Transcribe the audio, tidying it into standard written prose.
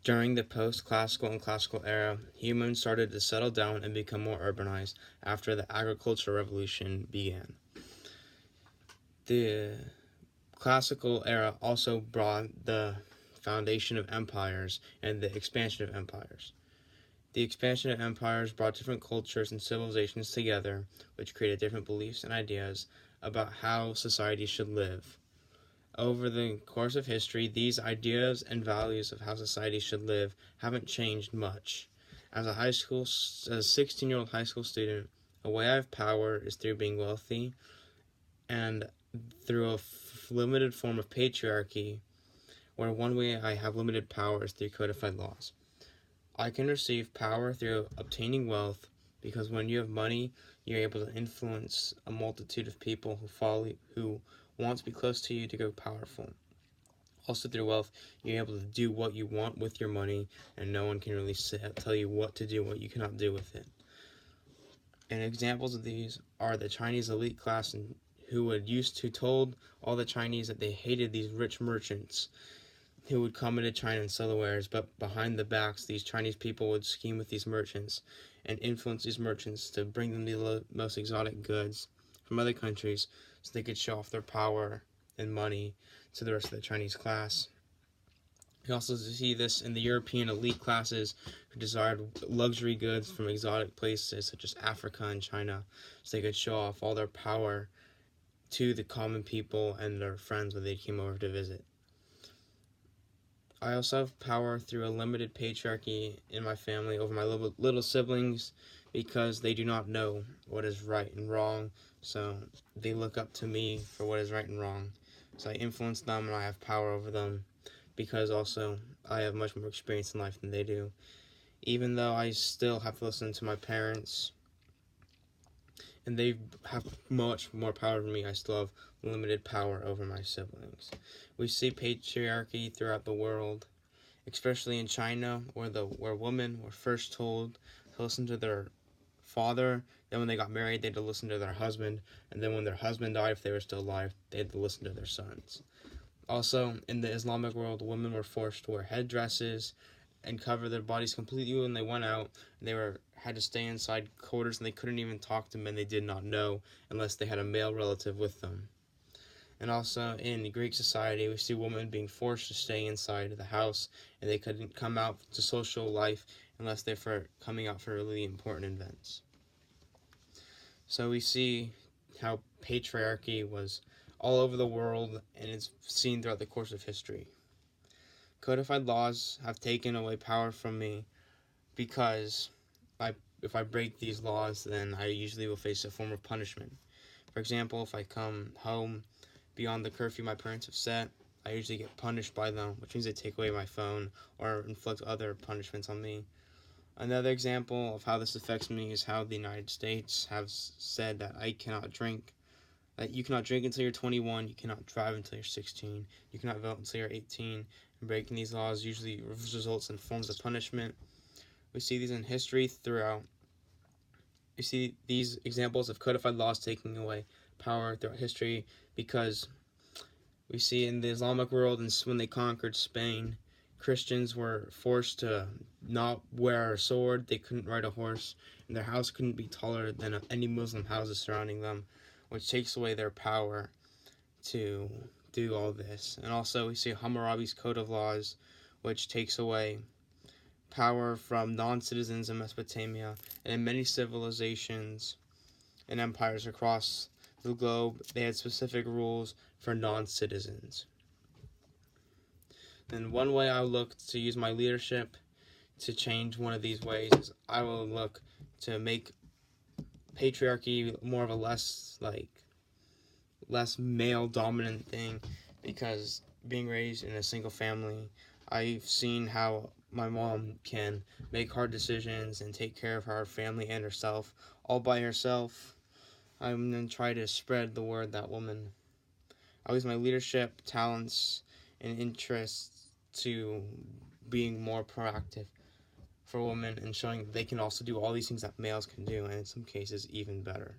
During the post-classical and classical era, humans started to settle down and become more urbanized after the agricultural revolution began. The classical era also brought the foundation of empires and the expansion of empires. The expansion of empires brought different cultures and civilizations together, which created different beliefs and ideas about how society should live. Over the course of history, these ideas and values of how society should live haven't changed much. As a 16-year-old high school student, a way I have power is through being wealthy and through a limited form of patriarchy, where one way I have limited power is through codified laws. I can receive power through obtaining wealth because when you have money, you're able to influence a multitude of people who want to be close to you to go powerful. Also through wealth, you're able to do what you want with your money, and no one can really tell you what to do, what you cannot do with it. And examples of these are the Chinese elite class who told all the Chinese that they hated these rich merchants who would come into China and sell the wares, but behind the backs, these Chinese people would scheme with these merchants and influence these merchants to bring them the most exotic goods from other countries so they could show off their power and money to the rest of the Chinese class. You also see this in the European elite classes who desired luxury goods from exotic places such as Africa and China so they could show off all their power to the common people and their friends when they came over to visit. I also have power through a limited patriarchy in my family over my little siblings because they do not know what is right and wrong, so they look up to me for what is right and wrong. So I influence them and I have power over them because also I have much more experience in life than they do. Even though I still have to listen to my parents and they have much more power over me, I still have limited power over my siblings. We see patriarchy throughout the world, especially in China, where women were first told to listen to their father. Then when they got married, they had to listen to their husband, and then when their husband died, if they were still alive, they had to listen to their sons. Also, in the Islamic world, women were forced to wear headdresses and cover their bodies completely when they went out. They had to stay inside quarters, and they couldn't even talk to men they did not know unless they had a male relative with them. And also in Greek society, we see women being forced to stay inside the house, and they couldn't come out to social life unless they were coming out for really important events. So we see how patriarchy was all over the world, and it's seen throughout the course of history. Codified laws have taken away power from me because if I break these laws, then I usually will face a form of punishment. For example, if I come home beyond the curfew my parents have set, I usually get punished by them, which means they take away my phone or inflict other punishments on me. Another example of how this affects me is how the United States have said that I cannot drink. That you cannot drink until you're 21, you cannot drive until you're 16, you cannot vote until you're 18, and breaking these laws usually results in forms of punishment. We see these in history throughout. We see these examples of codified laws taking away power throughout history because we see in the Islamic world, and when they conquered Spain, Christians were forced to not wear a sword, they couldn't ride a horse, and their house couldn't be taller than any Muslim houses surrounding them, which takes away their power to do all this. And also we see Hammurabi's Code of Laws, which takes away power from non-citizens in Mesopotamia and in many civilizations and empires across the globe. They had specific rules for non-citizens. Then one way I look to use my leadership to change one of these ways is I will look to make patriarchy more of a less male dominant thing, because being raised in a single family, I've seen how my mom can make hard decisions and take care of her family and herself all by herself. I'm going to try to spread the word that woman. I'll use my leadership, talents, and interests to being more proactive for women and showing that they can also do all these things that males can do, and in some cases even better.